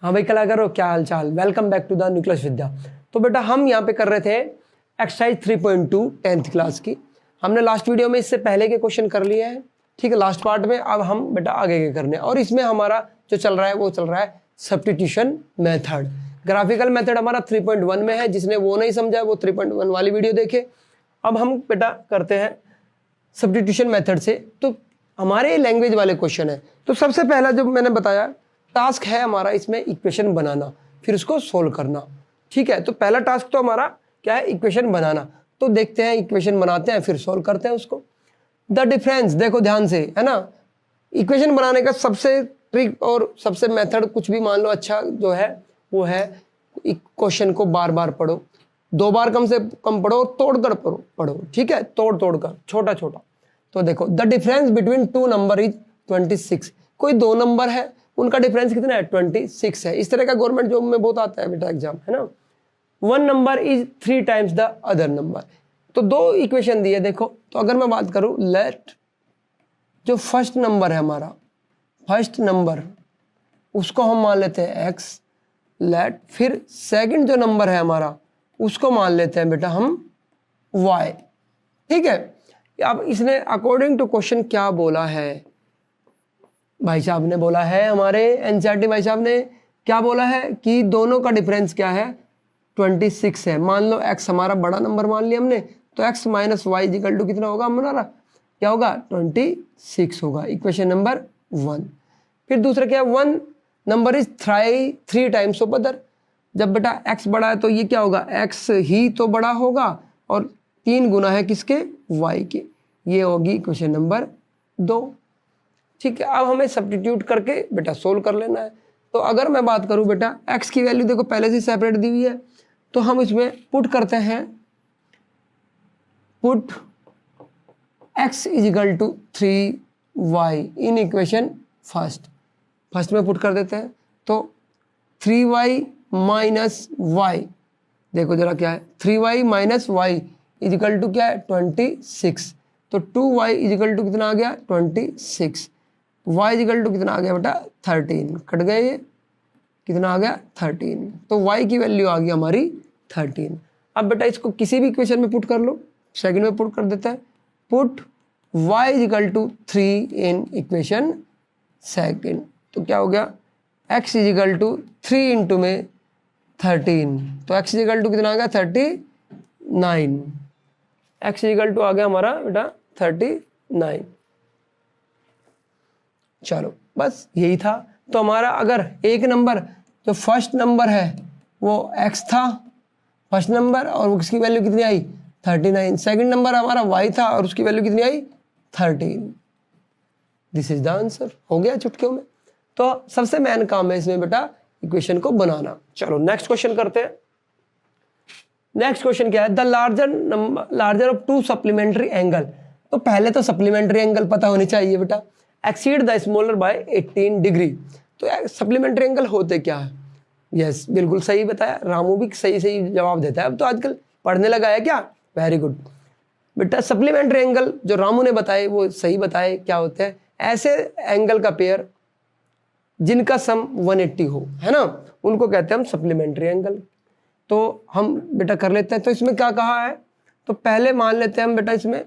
हाँ भाई कलाकार हो, क्या हाल चाल। Welcome back to the nucleus Vidya. तो बेटा हम यहाँ पे कर रहे थे एक्सरसाइज 3.2 10th क्लास की। हमने लास्ट वीडियो में इससे पहले के क्वेश्चन कर लिए हैं, ठीक है, लास्ट पार्ट में। अब हम बेटा आगे के करने, और इसमें हमारा जो चल रहा है वो चल रहा है सब्स्टिट्यूशन मेथड। ग्राफिकल मेथड हमारा 3.1 में है, जिसने वो नहीं समझा वो 3.1 वाली वीडियो देखे। अब हम बेटा करते हैं सब्स्टिट्यूशन मेथड से। तो हमारे लैंग्वेज वाले क्वेश्चन है। तो सबसे पहला जो मैंने बताया टास्क है हमारा इसमें इक्वेशन बनाना, फिर उसको सोल्व करना, ठीक है। तो पहला टास्क तो हमारा क्या है, इक्वेशन बनाना। तो देखते हैं, इक्वेशन बनाते हैं फिर सोल्व करते हैं उसको। द डिफरेंस देखो ध्यान से, है ना। इक्वेशन बनाने का सबसे ट्रिक और सबसे मेथड कुछ भी मान लो अच्छा जो है वो है क्वेश्चन को बार बार पढ़ो, 2 बार कम से कम पढ़ो, तोड़ कर पढ़ो, ठीक है, तोड़ कर, छोटा छोटा। तो देखो the difference between 2 number is 26। कोई 2 नंबर है, उनका डिफरेंस कितना है, 26 है। इस तरह का गवर्नमेंट जॉब में बहुत आता है बेटा एग्जाम, है ना। 1 number is 3 times the other number. तो 2 इक्वेशन दिए देखो। तो अगर मैं बात करूं, लेट जो फर्स्ट नंबर है हमारा, फर्स्ट नंबर उसको हम मान लेते हैं x, लेट फिर सेकंड जो नंबर है हमारा उसको मान लेते हैं बेटा हम y, ठीक है। अब इसने अकॉर्डिंग टू क्वेश्चन क्या बोला है, भाई साहब ने बोला है, हमारे एनसीईआरटी भाई साहब ने क्या बोला है कि दोनों का डिफरेंस क्या है, 26 है। मान लो x हमारा बड़ा नंबर मान लिया हमने, तो x minus y equal to कितना होगा हमारा, क्या होगा, 26 होगा। Equation number 1। फिर दूसरा क्या है, 1 number is 3 times of other. जब बेटा x बड़ा है तो ये क्या होगा, x ही तो बड़ा होगा, और 3 गुना है किसके, y के। ये होगी इक्वेशन नंबर 2, ठीक है। अब हमें सब्स्टिट्यूट करके बेटा सोल्व कर लेना है। तो अगर मैं बात करूं बेटा x की वैल्यू देखो पहले से सेपरेट दी हुई है, तो हम इसमें पुट करते हैं, put x is equal to 3y in equation first में पुट कर देते हैं। तो 3y माइनस वाई, देखो जरा क्या है, 3y minus y is equal to क्या है, 26। तो 2y इज इक्वल टू कितना आ गया, 26। y इज इक्वल टू कितना आ गया बेटा, 13। कट गए ये, कितना आ गया, 13। तो y की वैल्यू आ गई हमारी 13। अब बेटा इसको किसी भी इक्वेशन में पुट कर लो, सेकंड में पुट कर देता है, put y is equal to 3 in equation second. तो क्या हो गया, x is equal to 3 into में 13। तो x इज इक्वल टू कितना आ गया, 39। x इज इक्वल टू आ गया हमारा बेटा 39। चलो बस यही था। तो हमारा अगर एक नंबर जो फर्स्ट नंबर है वो x था फर्स्ट नंबर, और उसकी वैल्यू कितनी आई, 39। सेकंड नंबर हमारा y था और उसकी वैल्यू कितनी आई, 13। This is the answer. हो गया चुटकियों में। तो सबसे मेन काम है इसमें बेटा इक्वेशन को बनाना। चलो नेक्स्ट क्वेश्चन करते हैं। नेक्स्ट क्वेश्चन क्या है, the larger of 2 supplementary angle. तो पहले तो सप्लीमेंट्री एंगल पता होनी चाहिए बेटा, exceed the smaller by 18 degree. तो सप्लीमेंट्री एंगल होते क्या है, यस बिल्कुल सही बताया, रामू भी सही जवाब देता है। अब तो आजकल पढ़ने लगा है क्या, वेरी गुड बेटा। सप्लीमेंट्री एंगल जो रामू ने बताए वो सही बताए, क्या होते हैं, ऐसे एंगल का पेयर जिनका सम 180 हो, है ना, उनको कहते हैं हम सप्लीमेंट्री एंगल। तो हम बेटा कर लेते हैं। तो इसमें क्या कहा है, तो पहले मान लेते हैं हम बेटा इसमें,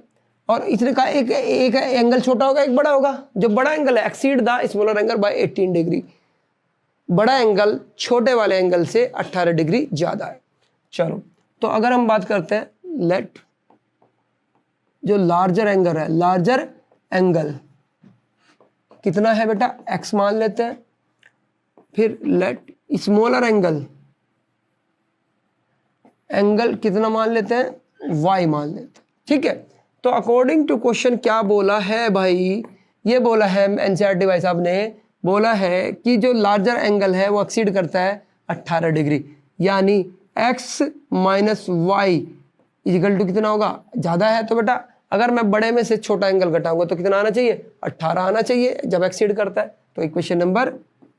और इसने कहा एक एंगल छोटा होगा एक बड़ा होगा। जो बड़ा एंगल है exceed the smaller angle by 18 degree, बड़ा एंगल छोटे वाले एंगल से 18 डिग्री ज्यादा है। चलो तो अगर हम बात करते हैं, लेट जो लार्जर एंगल है, लार्जर एंगल कितना है बेटा, x मान लेते हैं। फिर लेट स्मॉलर एंगल कितना मान लेते हैं, y मान लेते हैं, ठीक है। तो अकॉर्डिंग टू क्वेश्चन क्या बोला है भाई, ये बोला है एनसीईआरटी भाई साहब ने बोला है कि जो लार्जर एंगल है वो एक्सीड करता है 18 डिग्री, यानी x minus y equal to कितना होगा, ज़्यादा है। तो बेटा अगर मैं बड़े में से छोटा एंगल घटाऊंगा तो कितना आना चाहिए, 18 आना चाहिए जब एक्सीड करता है। तो इक्वेशन नंबर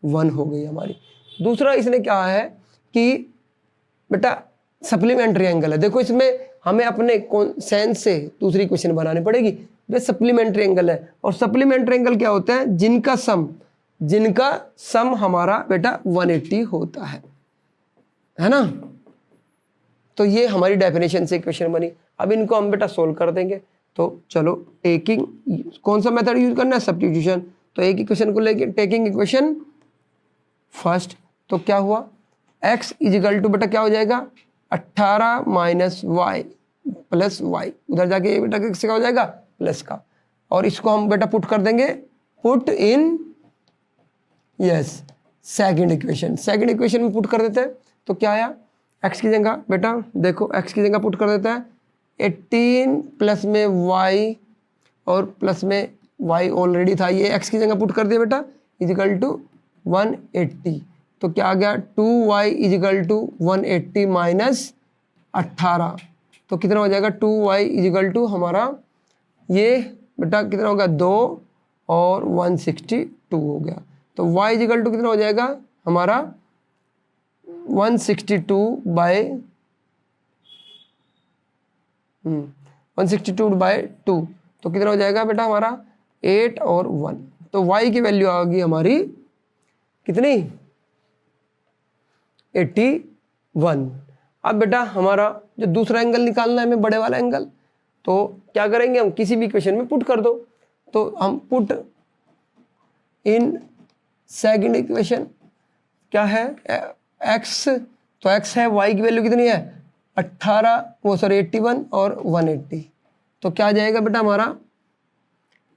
1 हो गई हमारी। दूसरा इसने क्या है कि बेटा सप्लीमेंट्री एंगल है। देखो इसमें हमें अपने सेंस से दूसरी इक्वेशन बनानी पड़ेगी। वे सप्लीमेंट्री एंगल है, और सप्लीमेंट्री एंगल क्या होते हैं, जिनका सम जिनका सम हमारा बेटा 180 होता है ना। तो ये हमारी डेफिनेशन से इक्वेशन बनी। अब इनको हम बेटा सोल्व कर देंगे। तो चलो टेकिंग, कौन सा मेथड यूज करना है, सब्स्टिट्यूशन। तो एक इक्वेशन को लेके टेकिंग इक्वेशन फर्स्ट, तो क्या हुआ, x इजिकल टू बेटा क्या हो जाएगा 18 माइनस वाई प्लस वाई, उधर जाके ये बेटा किसका हो जाएगा प्लस का, और इसको हम बेटा पुट कर देंगे, put in yes second equation. Second equation में पुट कर देते हैं तो क्या आया, x की जगह बेटा देखो x की जगह पुट कर देता है 18 प्लस में y और प्लस में y ऑलरेडी था, ये x की जगह पुट कर दिया बेटा इजिकल टू 180। तो क्या आ गया 2y इजिकल टू 180 माइनस 18, तो कितना हो जाएगा 2y इजिकल टू हमारा ये बेटा कितना होगा 2 और 162 हो गया। तो y इजिकल टू कितना हो जाएगा हमारा 162 बाय 2, तो कितना हो जाएगा बेटा हमारा 8 और 1। तो y की वैल्यू आ गई हमारी कितनी 81। अब बेटा हमारा जो दूसरा एंगल निकालना है हमें, बड़े वाला एंगल, तो क्या करेंगे हम, किसी भी इक्वेशन में पुट कर दो। तो हम पुट इन सेकंड इक्वेशन क्या है x, तो x है, y की वैल्यू कितनी है 81 और 180। तो क्या आ जाएगा बेटा हमारा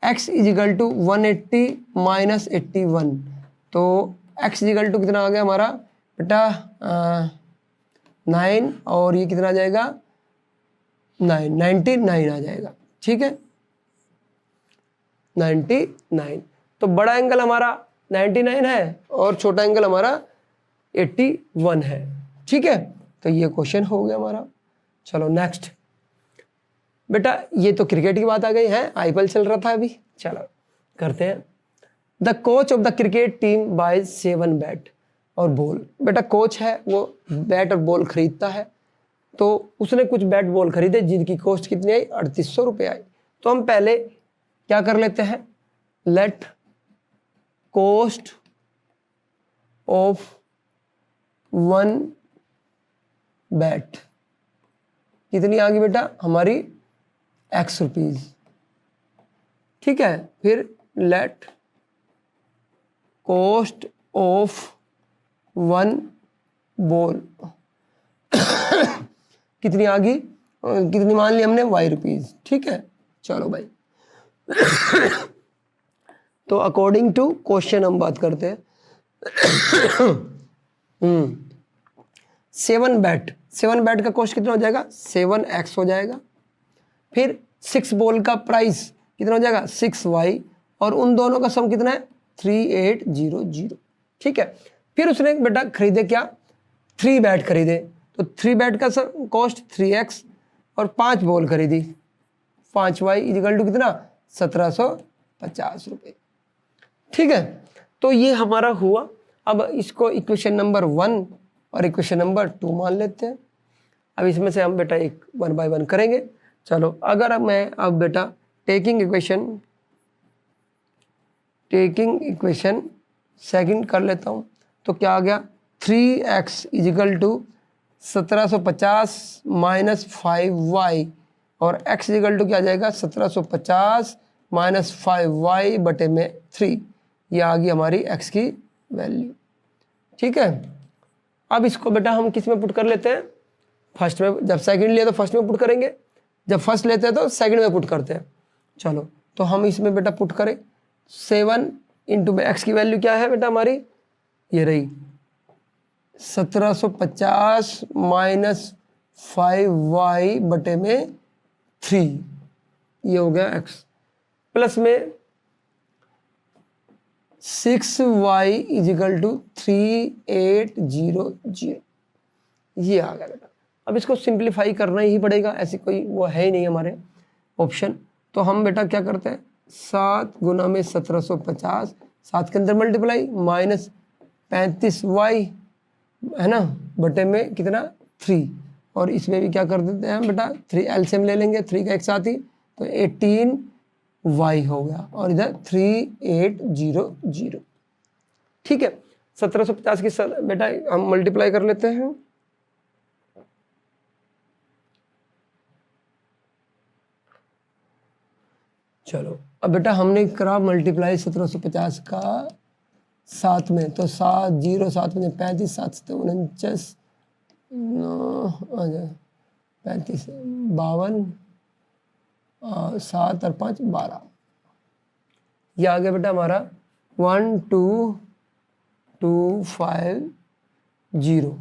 x इजिकल टू 180 माइनस 81, तो x इजिकल टू कितना आ गया हमारा बेटा 9, और ये कितना आ जाएगा 99 आ जाएगा, ठीक है 99। तो बड़ा एंगल हमारा 99 है और छोटा एंगल हमारा 81 है, ठीक है। तो ये क्वेश्चन हो गया हमारा। चलो नेक्स्ट बेटा, ये तो क्रिकेट की बात आ गई है, आईपीएल चल रहा था अभी, चलो करते हैं। The coach of the cricket team buys 7 bat और बॉल। बेटा कोच है वो बैट और बॉल खरीदता है, तो उसने कुछ बैट बॉल खरीदे जिनकी कॉस्ट कितनी आई 3800 रुपये आई। तो हम पहले क्या कर लेते हैं, लेट कॉस्ट ऑफ 1 बैट कितनी आ गई बेटा हमारी x रुपीज, ठीक है। फिर लेट कॉस्ट ऑफ 1 बॉल कितनी आ गई, कितनी मान ली हमने y रुपीज, ठीक है। चलो भाई तो अकॉर्डिंग टू क्वेश्चन हम बात करते हैं। 7 बैट का कॉस्ट कितना हो जाएगा 7x हो जाएगा। फिर 6 बॉल का प्राइस कितना हो जाएगा 6y, और उन दोनों का सम कितना है 3800, ठीक है। फिर उसने बेटा खरीदे क्या 3 बैट खरीदे, तो 3 बैट का कॉस्ट 3x, और 5 बॉल खरीदी 5y इजिकल टू कितना 1750 रुपये, ठीक है। तो ये हमारा हुआ। अब इसको इक्वेशन नंबर 1 और इक्वेशन नंबर 2 मान लेते हैं। अब इसमें से हम बेटा एक 1 बाय 1 करेंगे। चलो अगर मैं अब बेटा टेकिंग इक्वेशन सेकंड कर लेता हूँ, तो क्या आ गया 3x is equal to 1750 minus 5y, और x इजिकल टू क्या आ जाएगा 1750 माइनस 5y बटे में 3, ये आ गई हमारी x की वैल्यू, ठीक है। अब इसको बेटा हम किस में पुट कर लेते हैं, फर्स्ट में। जब सेकंड लिया तो फर्स्ट में पुट करेंगे, जब फर्स्ट लेते हैं तो सेकंड में पुट करते हैं। चलो तो हम इसमें बेटा पुट करें 7 इंटू में x की वैल्यू क्या है बेटा हमारी, ये रही 1750 माइनस 5y बटे में 3, ये हो गया x, प्लस में 6y इजिकल टू 3800, ये आ गया बेटा। अब इसको सिंप्लीफाई करना ही पड़ेगा, ऐसी कोई वो है ही नहीं हमारे ऑप्शन। तो हम बेटा क्या करते हैं 7 गुना में 1750, 7 के अंदर मल्टीप्लाई माइनस 35y है ना बटे में कितना 3, और इसमें भी क्या कर देते हैं बेटा 3 एलसीएम ले लेंगे, 3 का एक साथ ही, तो 18y हो गया, और इधर 3800, ठीक है। 1750 की बेटा हम मल्टीप्लाई कर लेते हैं। चलो अब बेटा हमने करा मल्टीप्लाई 1750 का 7 में, तो 7 0 7 में 35, 7 7 49, 35 52, 7 और 5 12। ये आ गया बेटा हमारा 1 2 2 5 0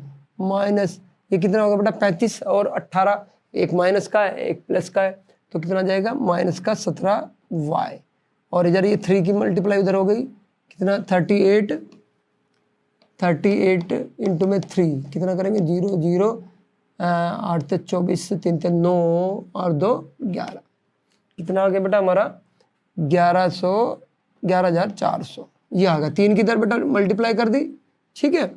माइनस ये कितना होगा बेटा 35 और 18, एक माइनस का है एक प्लस का है, तो कितना जाएगा माइनस का 17y। और इधर ये 3 की मल्टीप्लाई उधर हो गई, कितना 38 इंटू में 3 कितना करेंगे 0 0 8 से 24 से 3 से 9 और 2 11, कितना आ गया बेटा हमारा 11,400। ये आ गया 3 की इधर बेटा मल्टीप्लाई कर दी, ठीक है।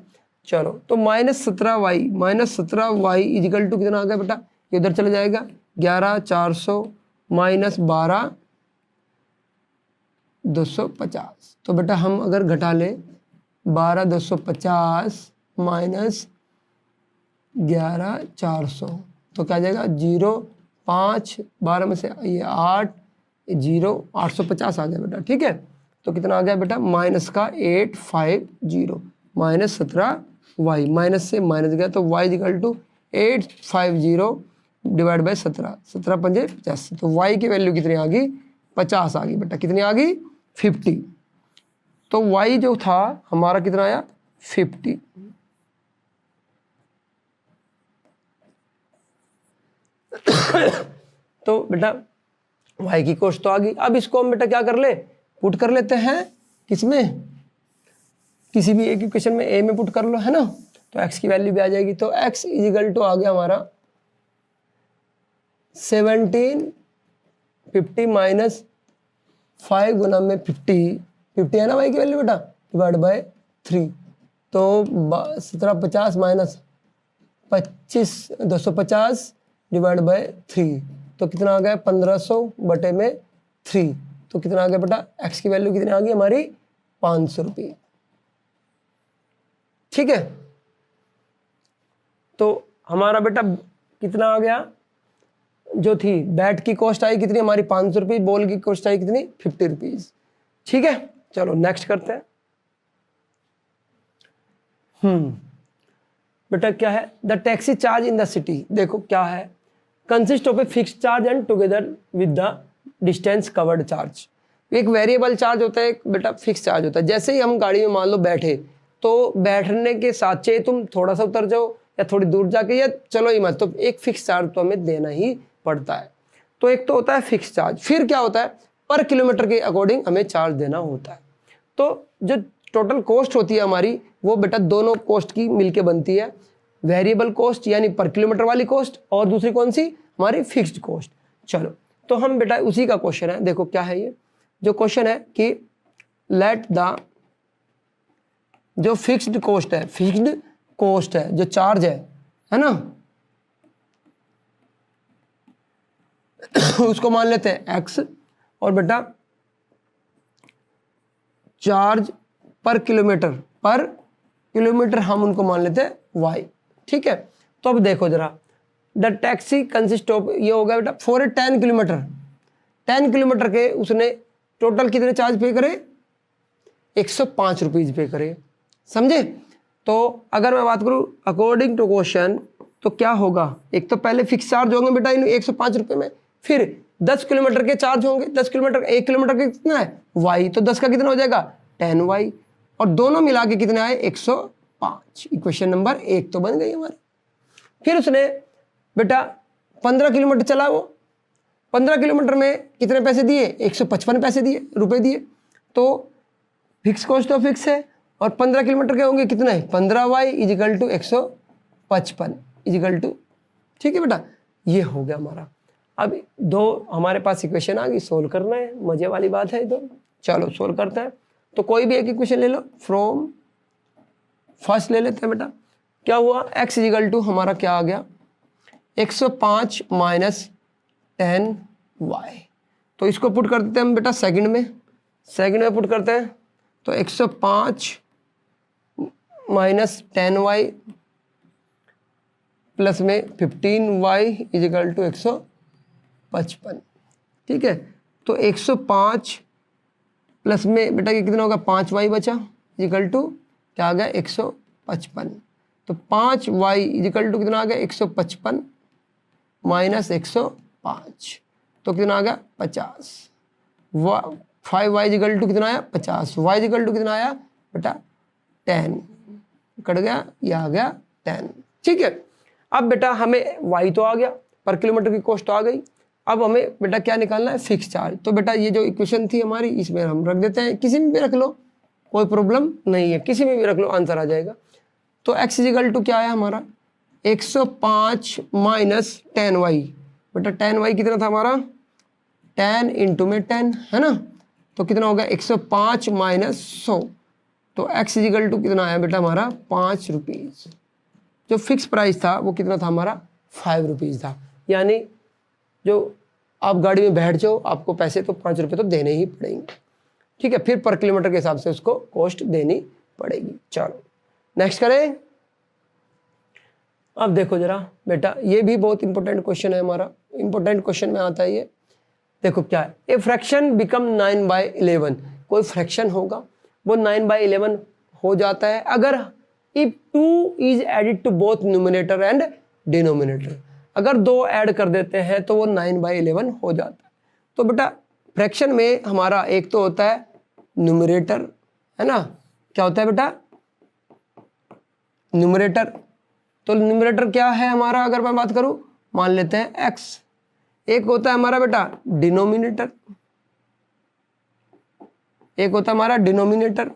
चलो तो -17y इजिकल टू कितना आ गया बेटा, ये उधर चला जाएगा 11,400 माइनस 12,250। तो बेटा हम अगर घटा ले 12,250 माइनस 11,400 तो क्या जाएगा 0 5 12 में से ये 8 0 850 आ गया बेटा, ठीक है। तो कितना आ गया बेटा माइनस का 850 माइनस 17y, माइनस से माइनस गया तो y equal to 850 divide by 17, 17 पंजे 85, तो y की वैल्यू कितनी आ गई 50 आ गई बेटा, कितनी आ गई 50। तो y जो था हमारा कितना आया 50। तो बेटा y की कॉस्ट तो आ गई। अब इसको हम बेटा क्या कर ले पुट कर लेते हैं, किसमें किसी भी एक इक्वेशन में a में पुट कर लो, है ना। तो x की वैल्यू भी आ जाएगी, तो x इजिकल टू आ गया हमारा 1750 माइनस 5 गुना में 50 है ना y की वैल्यू बेटा डिवाइड बाय 3, तो 1750 माइनस 25 250 डिवाइड बाय 3, तो कितना आ गया 1500 बटे में 3, तो कितना आ गया बेटा x की वैल्यू कितनी आ गई हमारी 500 रुपये, ठीक है। तो हमारा बेटा कितना आ गया, जो थी बैट की कॉस्ट आई कितनी हमारी 500 रुपये, बॉल की कॉस्ट आई कितनी 50 रुपीज, ठीक है। चलो नेक्स्ट करते हैं। बेटा क्या है the taxi charge in the city, देखो क्या है consist of a fixed charge and together with the distance covered charge. एक वेरिएबल चार्ज होता है, एक बेटा फिक्स चार्ज होता है। जैसे ही हम गाड़ी में मान लो बैठे, तो बैठने के साथ चाहे तुम थोड़ा सा उतर जाओ या थोड़ी दूर जाके या चलो ही मत, तो एक फिक्स चार्ज तो हमें देना ही पड़ता है। तो एक तो होता है फिक्स चार्ज, फिर क्या होता है पर किलोमीटर के अकॉर्डिंग हमें चार्ज देना होता है। तो जो टोटल कॉस्ट होती है हमारी वो बेटा दोनों कॉस्ट की मिलके बनती है, वेरिएबल कॉस्ट यानी पर किलोमीटर वाली कॉस्ट, और दूसरी कौन सी हमारी फिक्स्ड कॉस्ट। चलो तो हम बेटा उसी का क्वेश्चन है, देखो क्या है ये जो क्वेश्चन है कि लेट द जो फिक्स्ड कॉस्ट है, फिक्स्ड कॉस्ट है जो चार्ज है ना उसको मान लेते हैं x, और बेटा चार्ज पर किलोमीटर हम उनको मान लेते हैं y, ठीक है। तो अब देखो जरा द टैक्सी कंसिस्ट ऑफ, ये होगा बेटा फॉर ए 10 किलोमीटर, 10 किलोमीटर के उसने टोटल कितने चार्ज पे करे 105 रुपीज पे करे, समझे। तो अगर मैं बात करूं अकॉर्डिंग टू क्वेश्चन तो क्या होगा, एक तो पहले फिक्स चार्ज होंगे बेटा इन 105 रुपये में, फिर 10 किलोमीटर के चार्ज होंगे, 10 किलोमीटर 1 किलोमीटर के कितना है y, तो 10 का कितना हो जाएगा 10y, और दोनों मिला के कितने आए 105। इक्वेशन नंबर 1 तो बन गई हमारी। फिर उसने बेटा 15 किलोमीटर चला, वो 15 किलोमीटर में कितने पैसे दिए 155 पैसे दिए रुपए दिए, तो फिक्स कॉस्ट तो फिक्स है, और 15 किलोमीटर के होंगे कितने 15y is equal to 155 is equal to, ठीक है बेटा ये हो गया हमारा। अब दो हमारे पास इक्वेशन आ गई, सोल्व करना है, मजे वाली बात है तो चलो सोल्व करते हैं। तो कोई भी एक इक्वेशन ले लो, फ्रॉम फर्स्ट ले लेते हैं बेटा। क्या हुआ x इजिकल टू हमारा क्या आ गया 105 माइनस 10y, तो इसको पुट कर देते हैं हम बेटा सेकंड में पुट करते हैं, तो 105 माइनस 10y प्लस में 15y इजिकल टू 155। ठीक है, तो 105 प्लस में बेटा ये कितना होगा 5y बचा इजिकल टू क्या आ गया 155। तो 5y इजिकल टू कितना आ गया 155 माइनस 105 तो कितना आ गया 50। 5y इजिकल टू कितना आया 50, y इजिकल टू कितना आया बेटा 10, कट गया, ये आ गया 10। ठीक है, अब बेटा हमें y तो आ गया, पर किलोमीटर की कॉस्ट आ गई। अब हमें बेटा क्या निकालना है फिक्स चार्ज। तो बेटा ये जो इक्वेशन थी हमारी इसमें हम रख देते हैं, किसी में भी रख लो कोई प्रॉब्लम नहीं है, किसी में भी रख लो आंसर आ जाएगा। तो x इजिकल टू क्या है हमारा 105 माइनस 10y। बेटा 10y कितना था हमारा 10 इंटू में 10 है ना, तो कितना हो गया 105 माइनस 100। तो x इजिकल टू कितना आया बेटा हमारा 5 रुपीज़। जो फिक्स प्राइस था वो कितना था हमारा 5 रुपीज़ था। यानी जो आप गाड़ी में बैठ जाओ आपको पैसे तो 5 रुपये तो देने ही पड़ेंगे। ठीक है, फिर पर किलोमीटर के हिसाब से उसको कॉस्ट देनी पड़ेगी। चलो नेक्स्ट करें। अब देखो जरा बेटा ये भी बहुत इंपॉर्टेंट क्वेश्चन है हमारा, इंपॉर्टेंट क्वेश्चन में आता है ये। देखो क्या है, ए फ्रैक्शन बिकम 9/11। कोई फ्रैक्शन होगा वो 9/11 हो जाता है अगर if 2 is added to both numerator and denominator. अगर 2 ऐड कर देते हैं तो वो 9/11 हो जाता है। तो बेटा फ्रैक्शन में हमारा एक तो होता है न्यूमरेटर है ना, क्या होता है बेटा न्यूमरेटर। तो न्यूमरेटर क्या है हमारा, अगर मैं बात करूं मान लेते हैं x। एक होता है हमारा बेटा डिनोमिनेटर, एक होता है हमारा डिनोमिनेटर।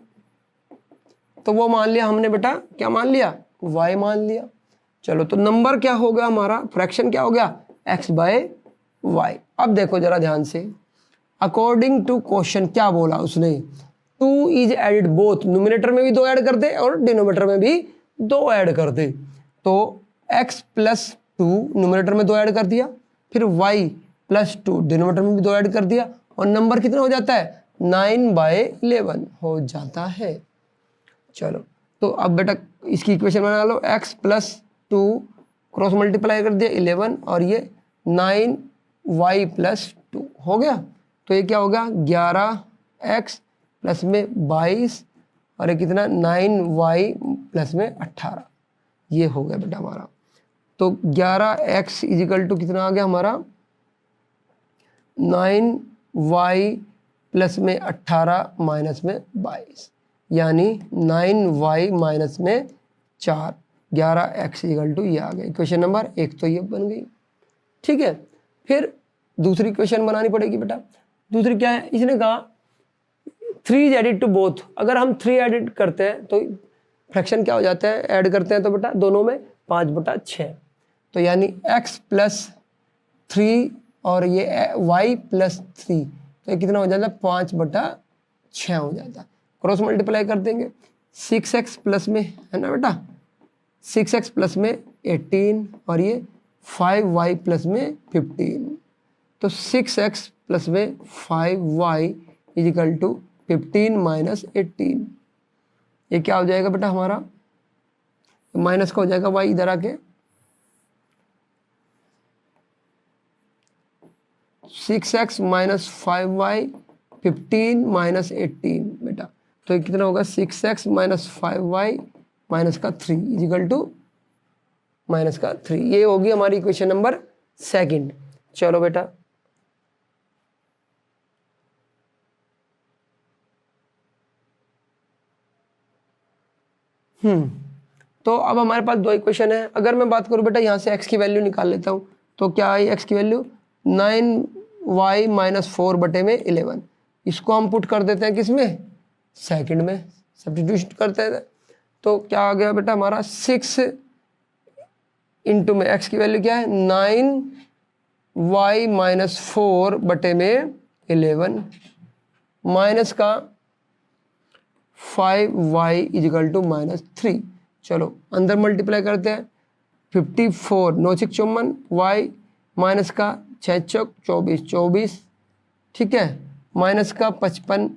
तो वो मान लिया हमने बेटा, क्या मान लिया y मान लिया। चलो तो नंबर क्या हो गया हमारा, फ्रैक्शन क्या हो गया x/y। अब देखो जरा ध्यान से, अकॉर्डिंग टू क्वेश्चन क्या बोला उसने 2 इज एडिड बोथ, न्यूमरेटर में भी 2 ऐड कर दे और डिनोमिनेटर में भी 2 ऐड कर दे। तो x प्लस 2 न्यूमरेटर में 2 ऐड कर दिया, फिर y प्लस 2 डिनोमिनेटर में भी 2 ऐड कर दिया, और नंबर कितना हो जाता है 9/11 हो जाता है। चलो तो अब बेटा इसकी इक्वेशन बना लो, x प्लस 2 क्रॉस मल्टीप्लाई कर दिया 11 और ये 9y प्लस 2 हो गया। तो ये क्या होगा 11x प्लस में 22 और ये कितना 9y प्लस में 18, ये हो गया बेटा हमारा। तो 11x इजिकल टू कितना आ गया हमारा 9y प्लस में 18 माइनस में 22, यानी 9y माइनस में 4, 11x इजिकल टू ये आ गया। इक्वेशन नंबर 1 तो ये बन गई। ठीक है, फिर दूसरी इक्वेशन बनानी पड़ेगी बेटा। दूसरी क्या है, इसने कहा 3 इज एडिड टू बोथ। अगर हम 3 एडिड करते हैं तो फ्रैक्शन क्या हो जाता है, ऐड करते हैं तो बेटा दोनों में 5/6। तो यानी x प्लस 3 और ये y प्लस 3, तो ये कितना हो जाता है 5/6 हो जाता है। क्रॉस मल्टीप्लाई कर देंगे 6x प्लस में है ना बेटा 6x प्लस में 18 और ये 5y प्लस में 15। तो 6x प्लस में 5y इजिकल टू 15 माइनस 18, ये क्या हो जाएगा बेटा हमारा माइनस का हो जाएगा y इधर आके 6x माइनस 5y 15 माइनस 18 बेटा। तो ये कितना होगा 6x माइनस 5y माइनस का 3 इजिकल टू माइनस का 3। ये होगी हमारी इक्वेशन नंबर 2। चलो बेटा तो अब हमारे पास 2 इक्वेशन है। अगर मैं बात करूं बेटा यहाँ से x की वैल्यू निकाल लेता हूं, तो क्या आई x की वैल्यू 9y माइनस 4/11। इसको हम पुट कर देते हैं किसमें सेकंड में, सब्स्टिट्यूट करते हैं। तो क्या आ गया बेटा हमारा 6 इंटू में x की वैल्यू क्या है 9y माइनस 4/11 माइनस का 5y इजिकल टू माइनस 3। चलो अंदर मल्टीप्लाई करते हैं 54 9 6 54 y माइनस का 6 चौक 24 24, ठीक है, माइनस का 55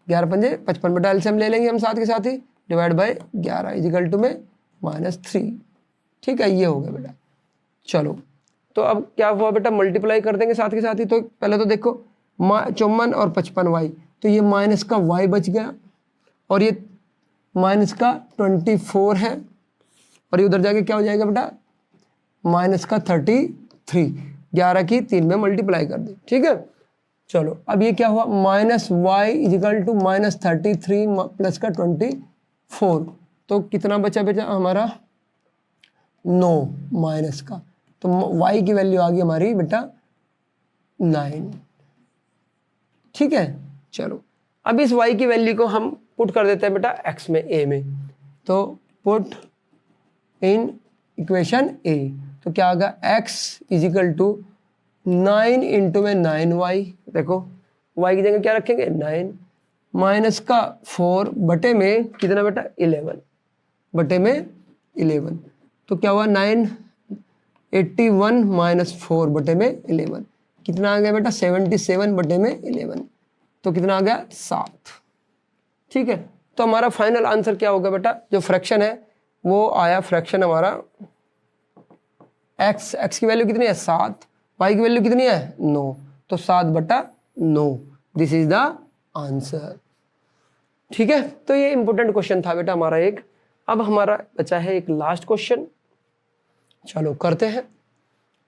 11 पंजे 55 बेटा एलसीएम ले लेंगे हम साथ के साथ ही, डिवाइड बाय 11 इजिकल टू में -3। ठीक है, ये हो गया बेटा। चलो तो अब क्या हुआ बेटा, मल्टीप्लाई कर देंगे साथ के साथ ही। तो पहले तो देखो 54 और 55y, तो ये माइनस का y बच गया और ये माइनस का 24 है और ये उधर जाके क्या हो जाएगा बेटा, माइनस का 33। 11 की 3 में मल्टीप्लाई कर दी। ठीक है, चलो अब ये क्या हुआ, -y इजिकल टू -33 प्लस का 24। तो कितना बचा बेटा हमारा, 9 माइनस का, तो y की वैल्यू आ गई हमारी बेटा 9। ठीक है, चलो अब इस y की वैल्यू को हम पुट कर देते हैं बेटा x में, a में। तो पुट इन इक्वेशन a, तो क्या होगा, x इजिकल टू 9 इंटू में 9y, देखो y की जगह क्या रखेंगे 9, माइनस का 4 बटे में कितना बेटा 11, बटे में 11। तो क्या हुआ 981 माइनस 4 बटे में 11, कितना आ गया बेटा 77 बटे में 11, तो कितना आ गया 7। ठीक है, तो हमारा फाइनल आंसर क्या होगा बेटा, जो फ्रैक्शन है वो आया, फ्रैक्शन हमारा x की वैल्यू कितनी है 7, y की वैल्यू कितनी है 9, तो 7/9, दिस इज द आंसर। ठीक है, तो ये इंपॉर्टेंट क्वेश्चन था बेटा हमारा एक। अब हमारा बचा है एक लास्ट क्वेश्चन, चलो करते हैं।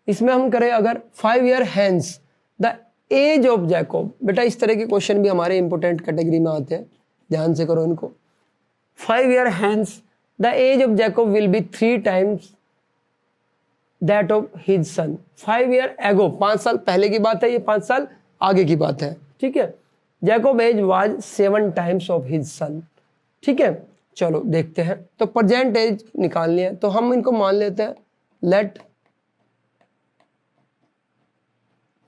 इसमें हम करें अगर 5 year hence the age of Jacob, बेटा इस तरह के क्वेश्चन भी हमारे इंपॉर्टेंट कैटेगरी में आते हैं, ध्यान से करो इनको। 5 year hence the age of Jacob will be 3 times that of his son. 5 year ago, 5 साल पहले की बात है, ये 5 साल आगे की बात है। ठीक है, Jacob age was 7 times of his son. ठीक है, चलो देखते हैं। तो प्रेजेंट एज निकालनी है, तो हम इनको मान लेते हैं, let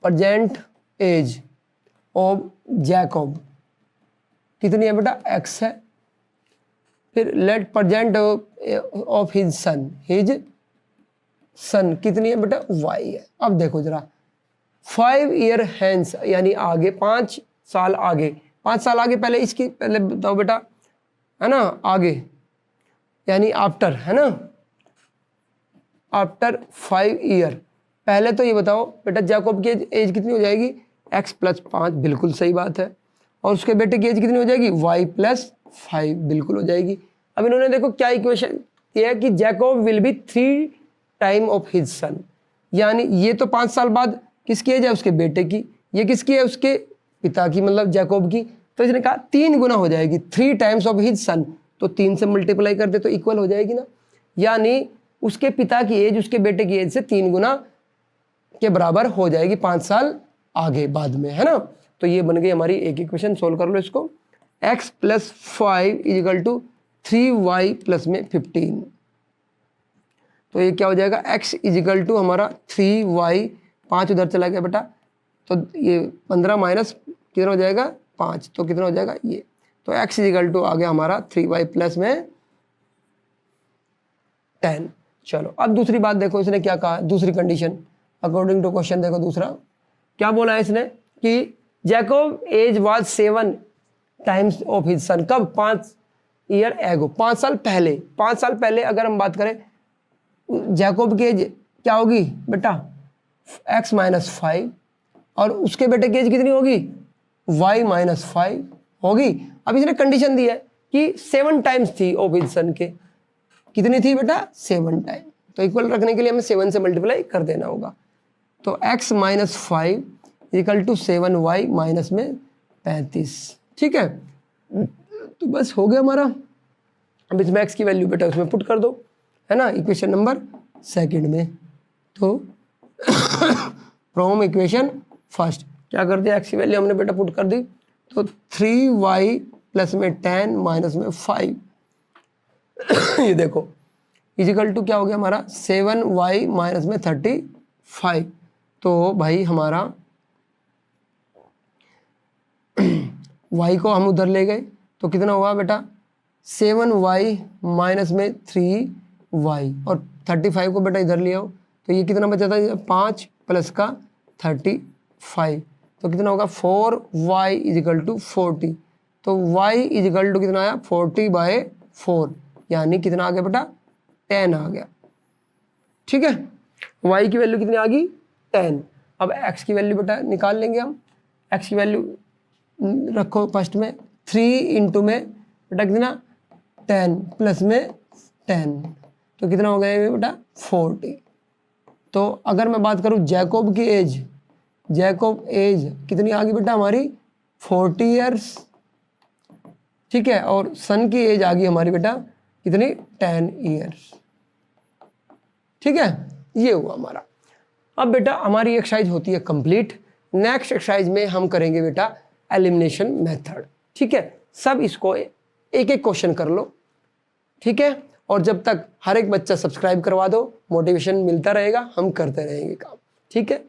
present age of Jacob कितनी है बेटा x है, फिर let present of his son, his son कितनी है बेटा y है। अब देखो जरा 5 ईयर हैंस यानी आगे, 5 साल आगे, 5 साल आगे, पहले इसकी पहले बताओ बेटा, है ना, आगे यानी आफ्टर, है ना, आफ्टर 5 ईयर। पहले तो ये बताओ बेटा जैकब की एज कितनी हो जाएगी, x + 5, बिल्कुल सही बात है, और उसके बेटे की एज कितनी हो जाएगी, y + 5, बिल्कुल हो जाएगी। अब इन्होंने देखो क्या इक्वेशन ये है कि Jacob will be 3 time of his सन, यानी ये तो 5 साल बाद किसकी एज है, उसके बेटे की, ये किसकी है, उसके पिता की, मतलब जैकब की। तो इसने कहा 3 गुना हो जाएगी, 3 टाइम्स ऑफ हिज सन, तो 3 से मल्टीप्लाई कर दे तो इक्वल हो जाएगी ना, यानी उसके पिता की एज उसके बेटे की एज से 3 गुना के बराबर हो जाएगी 5 साल आगे बाद में, है ना। तो ये बन गई हमारी एक इक्वेशन, सोल्व कर लो इसको। x + 5 = 3y + में 15, तो ये क्या हो जाएगा, x = हमारा 3y, 5 उधर चला गया बेटा, तो ये 15 माइनस कितना हो जाएगा 5, तो कितना हो जाएगा ये, तो x = आ गया हमारा 3y + में 10। चलो अब दूसरी बात देखो, इसने क्या कहा, दूसरी कंडीशन अकॉर्डिंग टू क्वेश्चन। देखो दूसरा क्या बोला है इसने कि Jacob age was 7 times of his son, कब, 5 ईयर एगो, 5 साल पहले। 5 साल पहले अगर हम बात करें जैकब की एज क्या होगी बेटा, x - 5, और उसके बेटे की एज कितनी होगी, y - 5 होगी। अब इसने कंडीशन दी है कि 7 टाइम्स थी ऑफ हिज सन के, कितनी थी बेटा 7 टाइम, तो इक्वल रखने के लिए हमें 7 से मल्टीप्लाई कर देना होगा। तो x - 5 = 7y - 35। ठीक है, तो बस हो गया हमारा। अब इसमें x की वैल्यू बेटा उसमें पुट कर दो, है ना, इक्वेशन नंबर 2 में। तो फ्रॉम इक्वेशन फर्स्ट क्या कर दिया, x की वैल्यू हमने बेटा पुट कर दी, तो 3y + में 10 - में 5 ये देखो = क्या हो गया हमारा 7y - में 35। तो भाई हमारा y को हम उधर ले गए, तो कितना हुआ बेटा 7y - में 3y, और 35 को बेटा इधर ले आओ, तो ये कितना बचा था 5 + का 35, तो कितना होगा 4y = 40। तो y = कितना आया 40/5, 4, यानी कितना आ गया बेटा 10 आ गया। ठीक है, y की वैल्यू कितनी आ गई 10। अब x की वैल्यू बेटा निकाल लेंगे हम। x की वैल्यू रखो फर्स्ट में, 3 इंटू में बेटा कितना 10 प्लस में 10, तो कितना हो गया बेटा 40। तो अगर मैं बात करूं जैकोब की एज, जैकोब एज कितनी आ गई बेटा हमारी 40 ईयर्स। ठीक है, और सन की एज आ गई हमारी बेटा कितनी 10 ईयर्स। ठीक है, ये हुआ हमारा। अब बेटा हमारी एक्सरसाइज होती है कंप्लीट। नेक्स्ट एक्सरसाइज में हम करेंगे बेटा एलिमिनेशन मेथड। ठीक है, सब इसको एक एक क्वेश्चन कर लो। ठीक है, और जब तक हर एक बच्चा सब्सक्राइब करवा दो, मोटिवेशन मिलता रहेगा, हम करते रहेंगे काम। ठीक है।